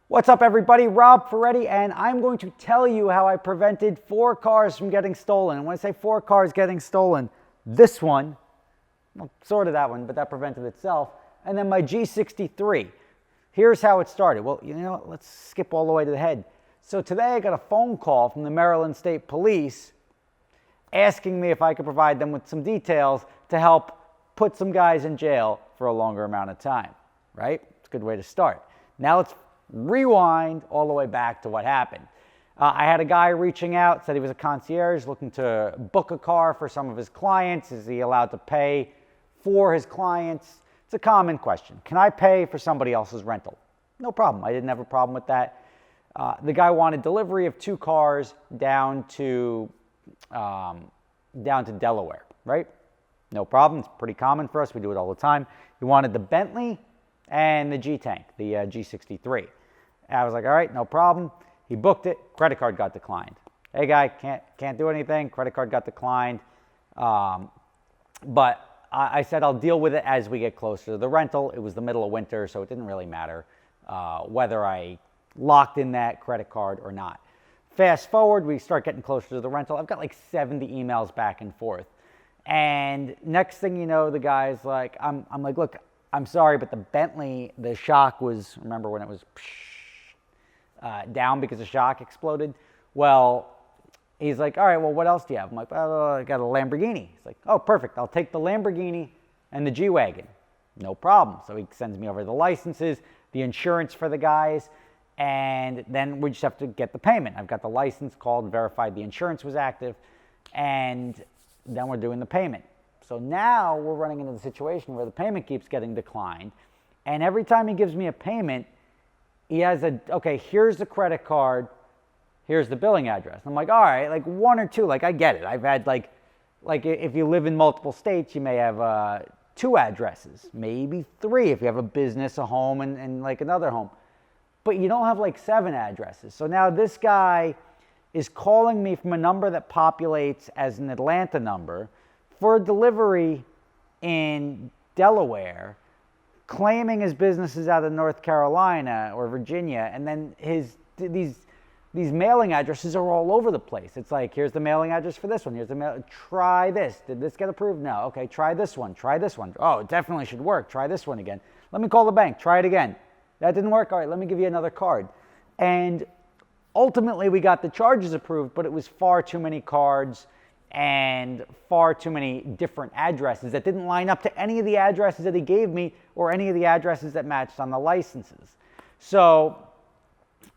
What's up, everybody? Rob Ferretti, and I'm going to tell you how I prevented 4 cars from getting stolen. And when I say 4 cars getting stolen, this one, well, sort of that one, but that prevented itself, and then my G63. Here's how it started. Well, you know what? Let's skip all the way to the head. So today I got a phone call from the Maryland State Police asking me if I could provide them with some details to help put some guys in jail for a longer amount of time, right? It's a good way to start. Now let's rewind all the way back to what happened. I had a guy reaching out, said he was a concierge looking to book a car for some of his clients. Is he allowed to pay for his clients? It's a common question. Can I pay for somebody else's rental? No problem. I didn't have a problem with that. The guy wanted delivery of 2 cars down to Delaware, right? No problem. It's pretty common for us. We do it all the time. He wanted the Bentley and the G-Tank, the G63. I was like, all right, no problem. He booked it. Credit card got declined. Hey, guy, can't do anything. Credit card got declined. But I said I'll deal with it as we get closer to the rental. It was the middle of winter, so it didn't really matter whether I locked in that credit card or not. Fast forward, we start getting closer to the rental. I've got like 70 emails back and forth. And next thing you know, the guy's like, I'm like, look, I'm sorry, but the Bentley, the shock was, remember when it was down because the shock exploded? Well, he's like, all right, well, what else do you have? I'm like, oh, I got a Lamborghini. He's like, oh, perfect. I'll take the Lamborghini and the G-Wagon. No problem. So he sends me over the licenses, the insurance for the guys, and then we just have to get the payment. I've got the license called, verified the insurance was active, and then we're doing the payment. So now we're running into the situation where the payment keeps getting declined, and every time he gives me a payment, he has okay, here's the credit card, here's the billing address. I'm like, all right, like 1 or 2, like I get it. I've had like if you live in multiple states, you may have 2 addresses, maybe 3 if you have a business, a home, and like another home. But you don't have like 7 addresses. So now this guy is calling me from a number that populates as an Atlanta number for a delivery in Delaware, claiming his business is out of North Carolina or Virginia, and then these mailing addresses are all over the place. It's like, here's the mailing address for this one. Here's the try this. Did this get approved? No. Okay, try this one. Try this one. Oh, it definitely should work. Try this one again. Let me call the bank. Try it again. That didn't work. All right, let me give you another card. And ultimately, we got the charges approved, but it was far too many cards and far too many different addresses that didn't line up to any of the addresses that he gave me or any of the addresses that matched on the licenses. So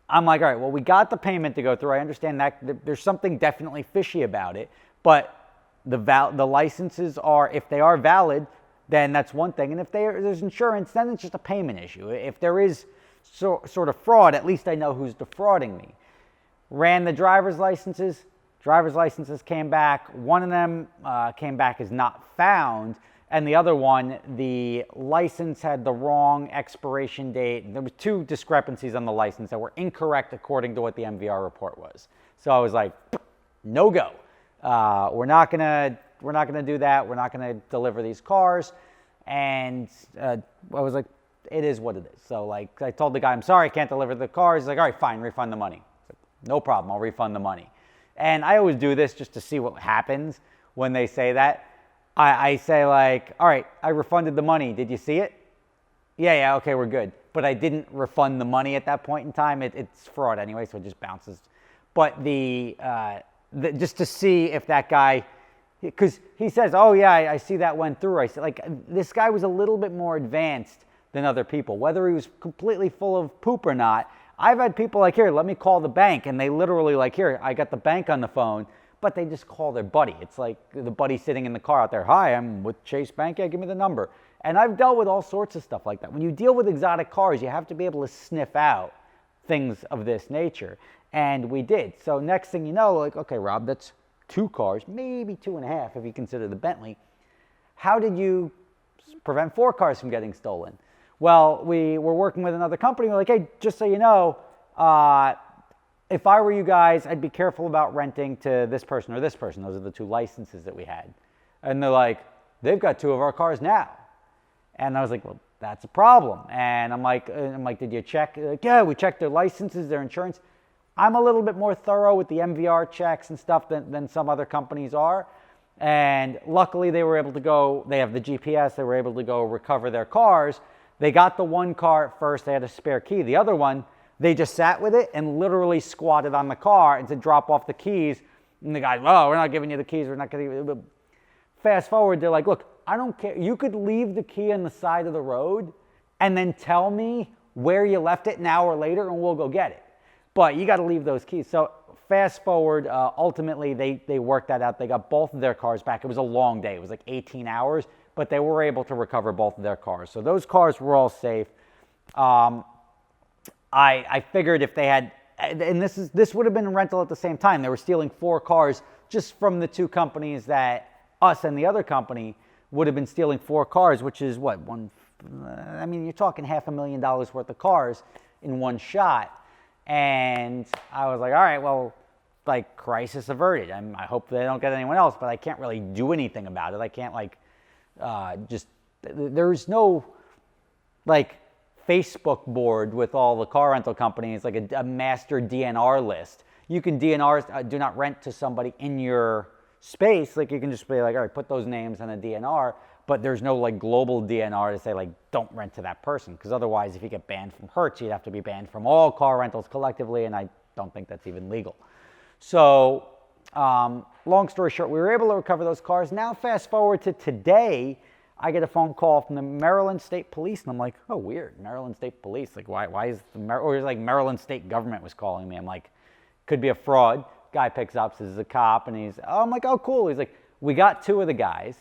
I'm like, all right, well, we got the payment to go through. I understand that there's something definitely fishy about it, but the licenses are, if they are valid, then that's one thing. And if there's insurance, then it's just a payment issue. If there is sort of fraud, at least I know who's defrauding me. Ran the driver's licenses. Driver's licenses came back. One of them came back as not found, and the other one, the license had the wrong expiration date. There were 2 discrepancies on the license that were incorrect according to what the MVR report was. So I was like, no go. We're not gonna do that. We're not gonna deliver these cars. And I was like, it is what it is. So like, I told the guy, I'm sorry, I can't deliver the cars. He's like, all right, fine, refund the money. Like, no problem, I'll refund the money. And I always do this just to see what happens when they say that. I say like, all right, I refunded the money. Did you see it? Yeah, okay, we're good. But I didn't refund the money at that point in time. It's fraud anyway, so it just bounces. But just to see if that guy, because he says, oh yeah, I see that went through. I said, like, this guy was a little bit more advanced than other people, whether he was completely full of poop or not. I've had people like, here, let me call the bank. And they literally like, here, I got the bank on the phone, but they just call their buddy. It's like the buddy sitting in the car out there. Hi, I'm with Chase Bank. Yeah, give me the number. And I've dealt with all sorts of stuff like that. When you deal with exotic cars, you have to be able to sniff out things of this nature. And we did. So next thing you know, like, okay, Rob, that's 2 cars, maybe 2.5 if you consider the Bentley. How did you prevent 4 cars from getting stolen? Well, we were working with another company. We're like, hey, just so you know, if I were you guys, I'd be careful about renting to this person or this person. Those are the 2 licenses that we had. And they're like, they've got 2 of our cars now. And I was like, well, that's a problem. And I'm like, did you check? Like, yeah, we checked their licenses, their insurance. I'm a little bit more thorough with the MVR checks and stuff than some other companies are. And luckily they were able to go, they have the GPS, they were able to go recover their cars. They got the one car at first, they had a spare key. The other one, they just sat with it and literally squatted on the car and said, drop off the keys. And the guy, oh, we're not giving you the keys, we're not going to. Fast forward, they're like, look, I don't care. You could leave the key on the side of the road and then tell me where you left it an hour later and we'll go get it. But you got to leave those keys. So fast forward, ultimately they worked that out. They got both of their cars back. It was a long day. It was like 18 hours, but they were able to recover both of their cars. So those cars were all safe. I figured if they had, and this would have been a rental at the same time. They were stealing 4 cars just from the 2 companies that us and the other company would have been stealing 4 cars, which is what, you're talking $500,000 worth of cars in one shot. And I was like, all right, well, like, crisis averted. I hope they don't get anyone else, but I can't really do anything about it. I can't, there's no, Facebook board with all the car rental companies, like a master DNR list. You can DNR, do not rent to somebody in your space. Like, you can just be like, all right, put those names on a DNR, but there's no global DNR to say don't rent to that person, because otherwise if you get banned from Hertz, you'd have to be banned from all car rentals collectively, and I don't think that's even legal. So long story short, we were able to recover those cars. Now fast forward to today, I get a phone call from the Maryland State Police, and I'm like, oh, weird, Maryland State Police, why is or it's like Maryland State government was calling me. I'm like, could be a fraud. Guy picks up, says he's a cop, and I'm like, oh, cool. He's like, we got 2 of the guys,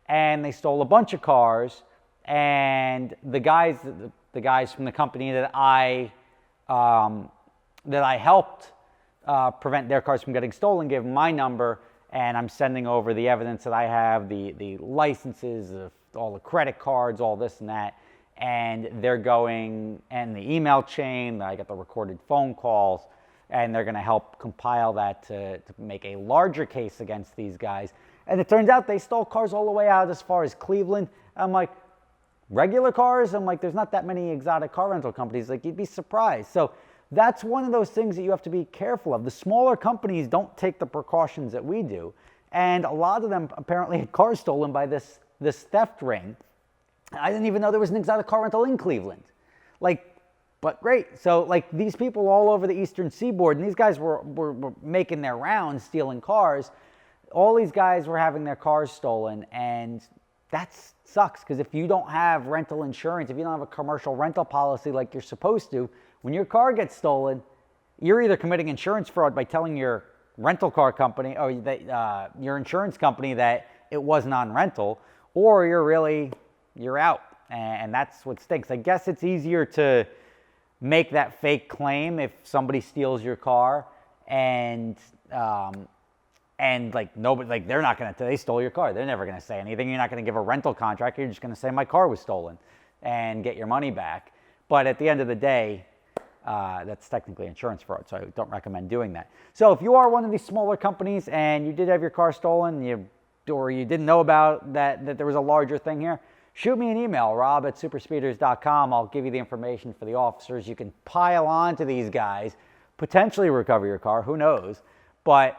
and they stole a bunch of cars, and the guys from the company that I helped prevent their cars from getting stolen gave them my number, and I'm sending over the evidence that I have, the licenses, all the credit cards, all this and that, and they're going, and the email chain, I got the recorded phone calls, and they're going to help compile that to make a larger case against these guys. And it turns out they stole cars all the way out as far as Cleveland. I'm like, regular cars? I'm like, there's not that many exotic car rental companies. Like, you'd be surprised. So that's one of those things that you have to be careful of. The smaller companies don't take the precautions that we do. And a lot of them apparently had cars stolen by this theft ring. I didn't even know there was an exotic car rental in Cleveland. But great. So these people all over the Eastern Seaboard, and these guys were making their rounds stealing cars. All these guys were having their cars stolen, and that sucks, because if you don't have rental insurance, if you don't have a commercial rental policy like you're supposed to, when your car gets stolen, you're either committing insurance fraud by telling your rental car company or your insurance company that it wasn't on rental, or you're out, and that's what stinks. I guess it's easier to make that fake claim if somebody steals your car and nobody, they're not going to, they stole your car. They're never going to say anything. You're not going to give a rental contract. You're just going to say my car was stolen and get your money back. But at the end of the day, that's technically insurance fraud, so I don't recommend doing that. So if you are one of these smaller companies and you did have your car stolen, or you didn't know about that there was a larger thing here, shoot me an email, rob@superspeeders.com. I'll give you the information for the officers. You can pile on to these guys, potentially recover your car. Who knows? But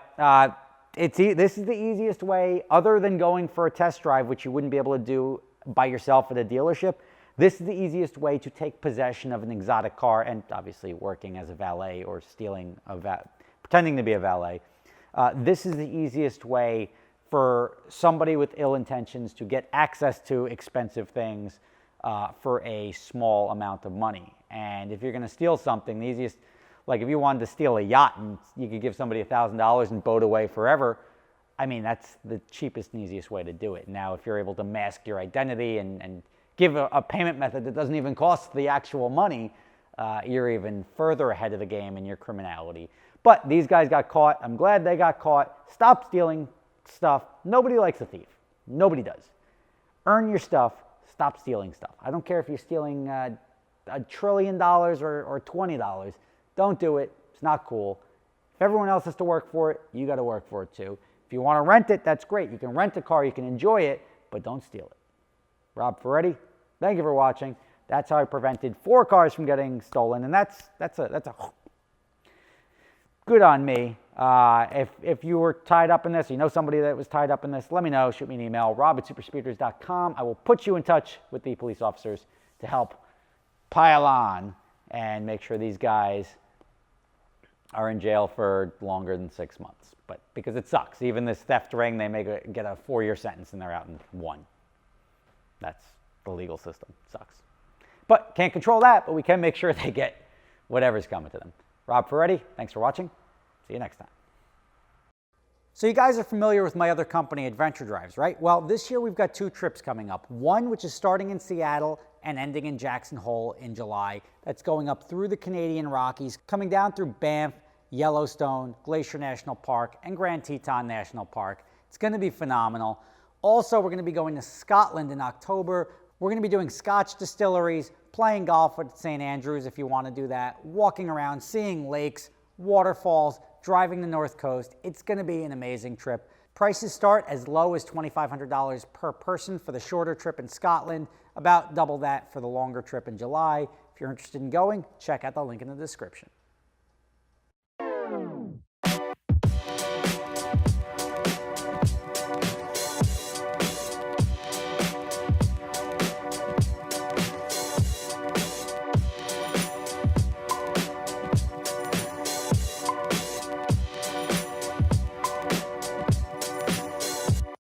this is the easiest way, other than going for a test drive, which you wouldn't be able to do by yourself at a dealership. This is the easiest way to take possession of an exotic car, and obviously working as a valet or pretending to be a valet. This is the easiest way for somebody with ill intentions to get access to expensive things for a small amount of money. And if you're going to steal something, the easiest, if you wanted to steal a yacht and you could give somebody $1,000 and boat away forever, that's the cheapest and easiest way to do it. Now, if you're able to mask your identity and give a payment method that doesn't even cost the actual money, you're even further ahead of the game in your criminality. But these guys got caught. I'm glad they got caught. Stop stealing stuff. Nobody likes a thief. Nobody does. Earn your stuff. Stop stealing stuff. I don't care if you're stealing $1 trillion or $20. Don't do it. It's not cool. If everyone else has to work for it, you got to work for it too. If you want to rent it, that's great. You can rent a car. You can enjoy it, but don't steal it. Rob Ferretti, Thank you for watching. That's how I prevented 4 cars from getting stolen, and that's a good on me. If you were tied up in this, you know somebody that was tied up in this, let me know. Shoot me an email, rob@superspeeders.com. I will put you in touch with the police officers to help pile on and make sure these guys are in jail for longer than 6 months. But because it sucks. Even this theft ring, they get a 4-year sentence and they're out in 1. That's the legal system. Sucks. But can't control that, but we can make sure they get whatever's coming to them. Rob Ferretti, thanks for watching. See you next time. So you guys are familiar with my other company, Adventure Drives, right? Well, this year we've got 2 trips coming up. One, which is starting in Seattle and ending in Jackson Hole in July. That's going up through the Canadian Rockies, coming down through Banff, Yellowstone, Glacier National Park, and Grand Teton National Park. It's going to be phenomenal. Also, we're going to be going to Scotland in October. We're going to be doing Scotch distilleries, playing golf at St. Andrews if you want to do that, walking around, seeing lakes, waterfalls, driving the North Coast. It's going to be an amazing trip. Prices start as low as $2,500 per person for the shorter trip in Scotland, about double that for the longer trip in July. If you're interested in going, check out the link in the description.